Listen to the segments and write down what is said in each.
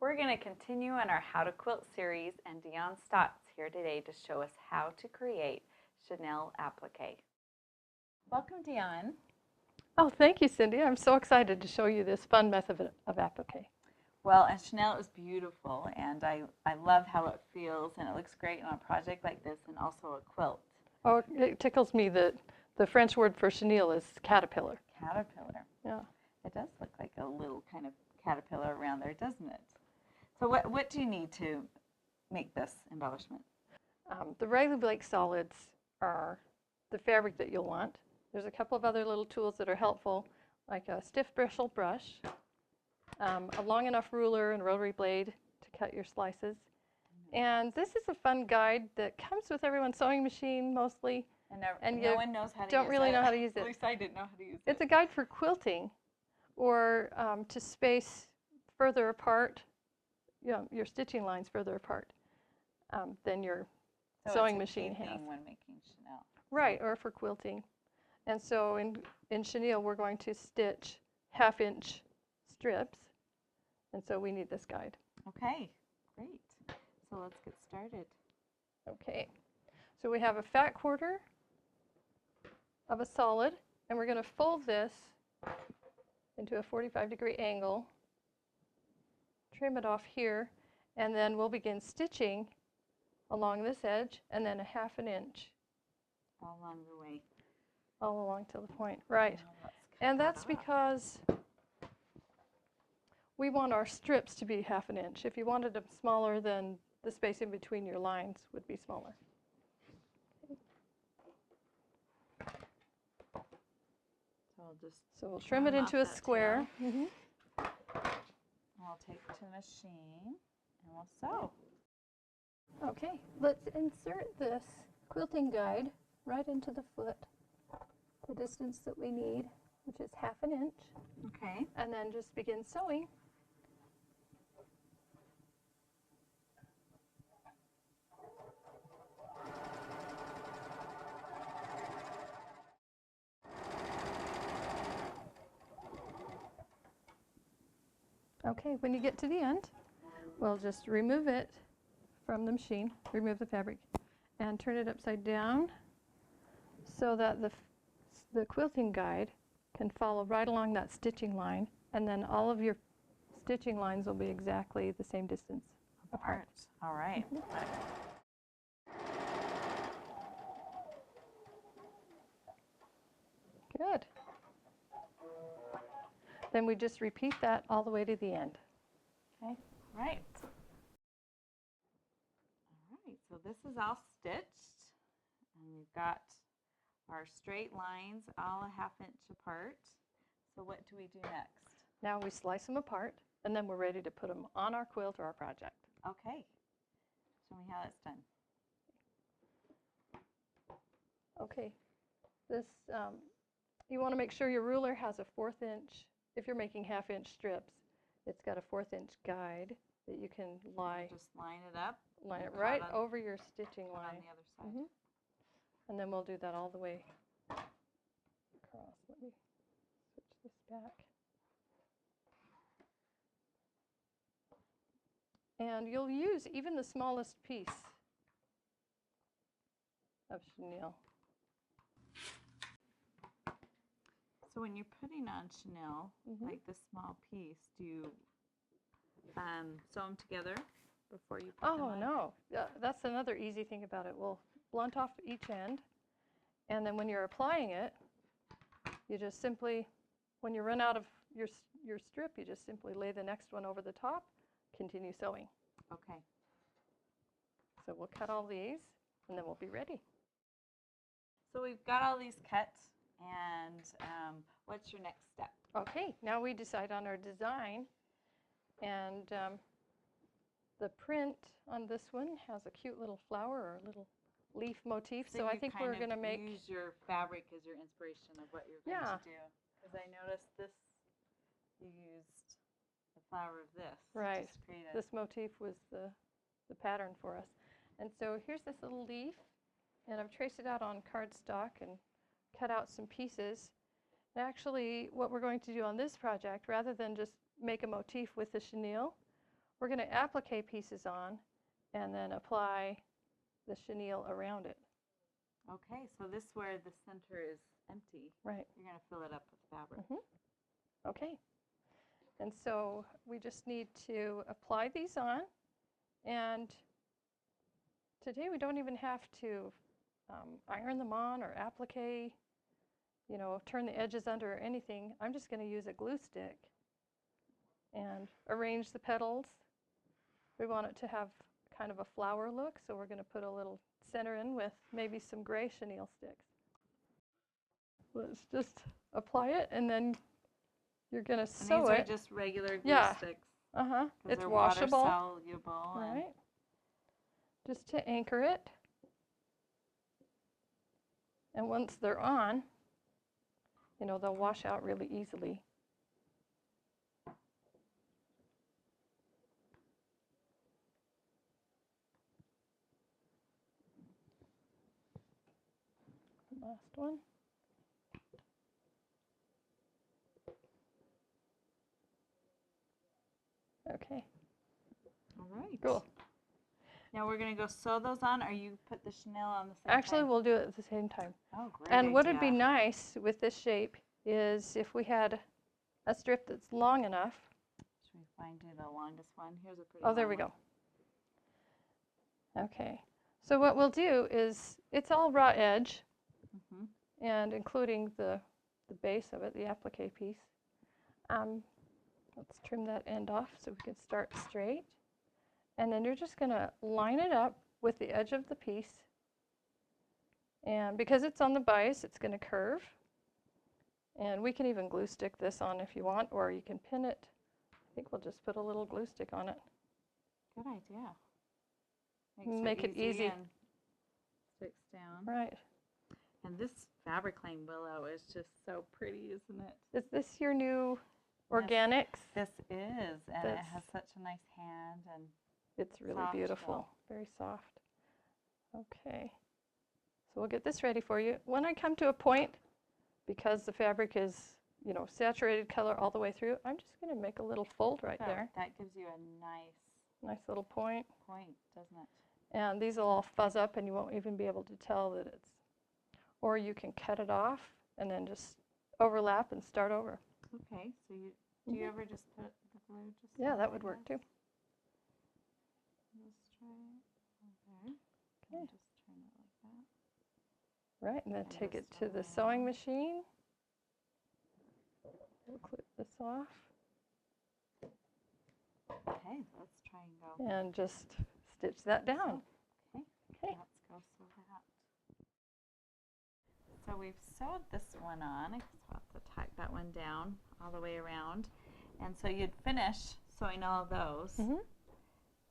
We're going to continue on our How to Quilt series, and Deonn Stott's here today to show us how to create Chenille Applique. Welcome, Deonn. Oh, thank you, Cindy. I'm so excited to show you this fun method of applique. Well, and Chenille is beautiful, and I love how it feels, and it looks great on a project like this and also a quilt. Oh, it tickles me that the French word for chenille is caterpillar. Caterpillar. Yeah. It does look like a little kind of caterpillar around there, doesn't it? So what do you need to make this embellishment? The Riley Blake solids are the fabric that you'll want. There's a couple of other little tools that are helpful, like a stiff bristle brush, a long enough ruler and rotary blade to cut your slices. And this is a fun guide that comes with everyone's sewing machine mostly. And no one knows how to use it. Don't really know how to use it. At least I didn't know how to use it. It's a guide for quilting or to space further apart, your stitching lines further apart than your sewing machine has. When making chenille. Right, or for quilting. And so in chenille, we're going to stitch 1/2-inch strips. And so we need this guide. Okay, great. So let's get started. Okay, so we have a fat quarter of a solid, and we're going to fold this into a 45-degree angle, trim it off here, and then we'll begin stitching along this edge and then 1/2 inch. All along the way. All along till the point, right. And that's because we want our strips to be 1/2 inch. If you wanted them smaller, then the space in between your lines would be smaller. So we'll trim it into a square. Mm-hmm. I'll take it to the machine and we'll sew. Okay, let's insert this quilting guide right into the foot, the distance that we need, which is 1/2 inch. Okay. And then just begin sewing. Okay, when you get to the end, we'll just remove it from the machine, remove the fabric, and turn it upside down so that the quilting guide can follow right along that stitching line, and then all of your stitching lines will be exactly the same distance apart. All right. Good. Then we just repeat that all the way to the end. Okay, right. All right, so this is all stitched, and we've got our straight lines all 1/2 inch apart. So what do we do next? Now we slice them apart, and then we're ready to put them on our quilt or our project. Okay, show me how that's done. Okay, this you want to make sure your ruler has a 1/4 inch. If you're making 1/2 inch strips, it's got a 1/4 inch guide that you can just line it up. Line it right over your stitching line. On the other side. And then we'll do that all the way across. Let me switch this back. And you'll use even the smallest piece of chenille. So when you're putting on chenille, like this small piece, do you sew them together before you put them on? Oh, no. That's another easy thing about it. We'll blunt off each end, and then when you're applying it, you just simply, when you run out of your strip, you just simply lay the next one over the top, continue sewing. Okay. So we'll cut all these, and then we'll be ready. So we've got all these cut, and what's your next step? Okay, now we decide on our design, and the print on this one has a cute little flower or a little leaf motif, so I think we're going to make... use your fabric as your inspiration of what you're going to do. Because I noticed this, you used the flower of this. Right, this motif was the pattern for us. And so here's this little leaf, and I've traced it out on cardstock and cut out some pieces. And actually, what we're going to do on this project, rather than just make a motif with the chenille, we're going to applique pieces on and then apply the chenille around it. Okay, so this where the center is empty. Right. You're going to fill it up with fabric. Okay. And so we just need to apply these on. And today we don't even have to iron them on or applique, you know, turn the edges under or anything. I'm just going to use a glue stick and arrange the petals. We want it to have kind of a flower look, so we're going to put a little center in with maybe some gray chenille sticks. Let's just apply it, and then you're going to sew these it. are just regular glue sticks. It's they're washable. water soluble. Right. Just to anchor it. And once they're on, you know, they'll wash out really easily. Last one. Okay. All right. Cool. Now we're going to go sew those on, or you put the chenille on the same Actually, time? we'll do it at the same time. Oh, great And what would idea. be nice with this shape is if we had a strip that's long enough. Should we find you the longest one? Here's a pretty Oh, there long we one. go. Okay. So what we'll do is, it's all raw edge, and including the base of it, the applique piece. Let's trim that end off so we can start straight. And then you're just going to line it up with the edge of the piece. And because it's on the bias, it's going to curve. And we can even glue stick this on if you want, or you can pin it. I think we'll just put a little glue stick on it. Good idea. Make it easy. And sticks down. Right. And this fabric line willow is just so pretty, isn't it? Is this your new organics? This is, and it That's- has such a nice hand, and It's really soft beautiful. Very soft. Okay. So we'll get this ready for you. When I come to a point, because the fabric is, you know, saturated color all the way through, I'm just going to make a little fold right there. That gives you a Nice little point. point, doesn't it? And these will all fuzz up and you won't even be able to tell that it's, or you can cut it off and then just overlap and start over. Okay, so do you ever just put the glue just Yeah, on that like would work this? too. Just try it there. Okay. And just turn it like that. Right, and then And take it just to the sew sewing around. machine. We'll clip this off Okay, let's try and go. and just stitch that down. Okay, Okay. let's go sew that. So we've sewed this one on. I guess I'll have to tack that one down all the way around. And so you'd finish sewing all those, and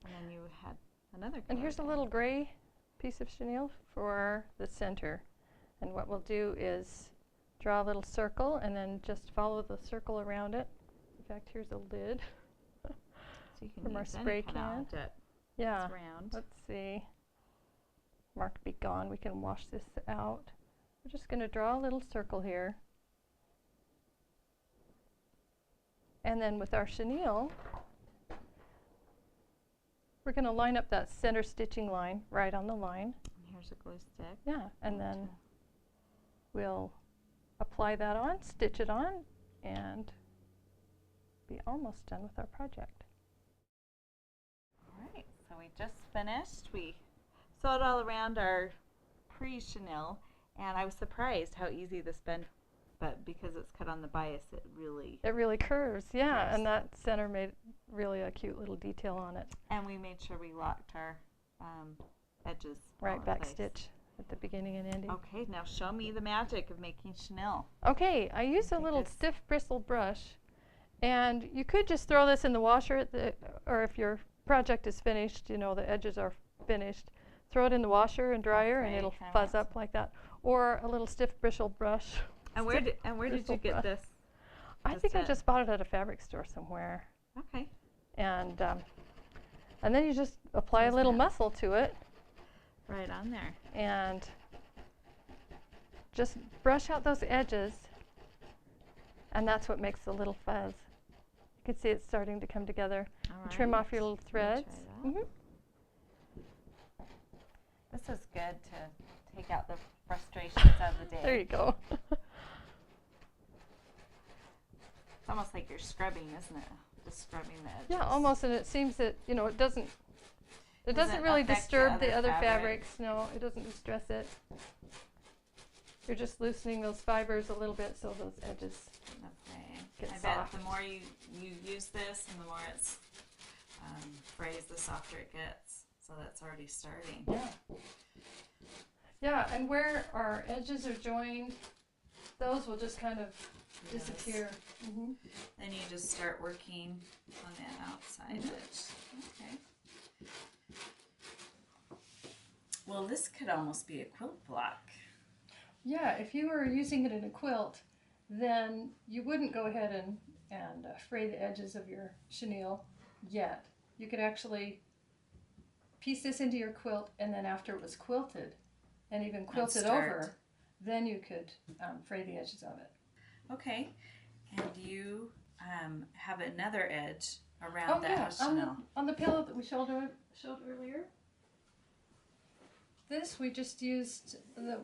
then you had another color. And here's a little gray piece of chenille for the center. And what we'll do is draw a little circle and then just follow the circle around it. In fact, here's a lid so you can from our use any spray kind of can. object Yeah, that's round. let's see. Mark be gone. We can wash this out. We're just going to draw a little circle here. And then with our chenille, we're going to line up that center stitching line right on the line. And here's a glue stick. Yeah, and then we'll apply that on, stitch it on, and be almost done with our project. All right, so we just finished. We sewed all around our pre-chenille, and I was surprised how easy this been, but because it's cut on the bias, it really curves, yeah, curves. and that center made really a cute little detail on it. And we made sure we locked our edges all Right in back place. stitch at the beginning and ending. Okay, now show me the magic of making chenille. Okay, I used a think little it's- stiff bristle brush, and you could just throw this in the washer, or if your project is finished, you know, the edges are finished, throw it in the washer and dryer, and Okay, it'll I fuzz want up like that. Or a little stiff bristle brush. And where did you bristle get brush. this? I think I Just just bought it at a fabric store somewhere. Okay. And then you just apply a Just little that. muscle to it Right on there. and just brush out those edges, and that's what makes the little fuzz. You can see it's starting to come together. All Trim right. off your little Let me threads. try that. This is good to take out the frustrations of the day. There you go. It's almost like you're scrubbing, isn't it? Just scrubbing the edges. Yeah, almost, and it seems that, you know, it doesn't really affect disturb the other fabrics. fabrics. No, it doesn't distress it. You're just loosening those fibers a little bit so those edges Okay. get I soft. bet the more you use this and the more it's frays, the softer it gets. So that's already starting. Yeah. Yeah, and where our edges are joined, those will just kind of Yes. disappear. Mm-hmm. Then you just start working on the outside edge. Okay. Well, this could almost be a quilt block. Yeah, if you were using it in a quilt, then you wouldn't go ahead and fray the edges of your chenille yet. You could actually piece this into your quilt, and then after it was quilted, and even quilted over, then you could fray the edges of it. Okay. And you have another edge around that yeah, chenille. on the pillow that we showed earlier. This we just used,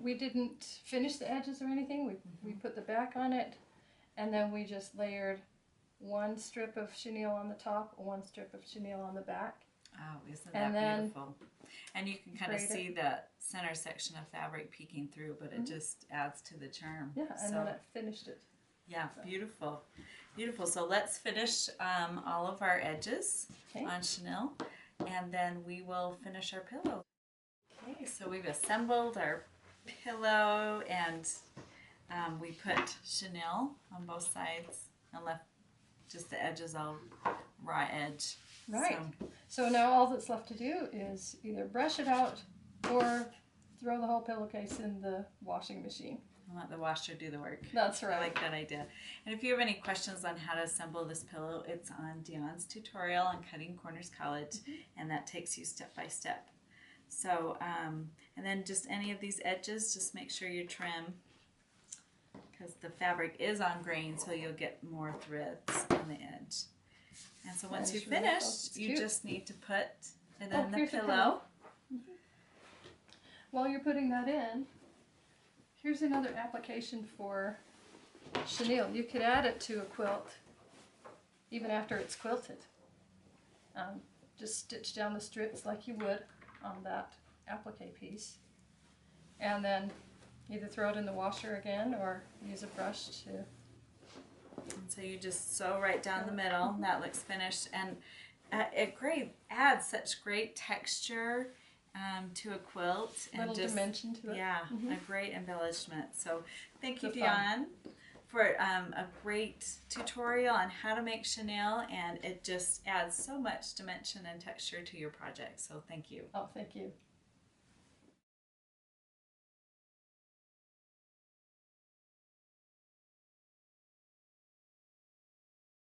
we didn't finish the edges or anything. We put the back on it, and then we just layered one strip of chenille on the top, one strip of chenille on the back. Oh, isn't And that then beautiful? And you can kind of see that center section of fabric peeking through, but it just adds to the charm. Yeah, and then it finished it. Yeah, beautiful. Beautiful. So let's finish all of our edges on chenille, and then we will finish our pillow. Okay, so we've assembled our pillow, and we put chenille on both sides and left just the edges all raw edge. Right. So now all that's left to do is either brush it out or throw the whole pillowcase in the washing machine. And let the washer do the work. That's right. I like that idea. And if you have any questions on how to assemble this pillow, it's on Deonn's tutorial on Cutting Corners College, and that takes you step by step. So, and then just any of these edges, just make sure you trim, because the fabric is on grain, so you'll get more threads on the edge. And so once you've finished, you just need to put it in the pillow. While you're putting that in, here's another application for chenille. You could add it to a quilt even after it's quilted. Just stitch down the strips like you would on that applique piece, and then either throw it in the washer again or use a brush to. And so you just sew right down the middle, and that looks finished. And it adds such great texture to a quilt. And Little dimension to it. Yeah, a great embellishment. So thank you, Deonn, for a great tutorial on how to make chenille, and it just adds so much dimension and texture to your project. So thank you. Oh, thank you.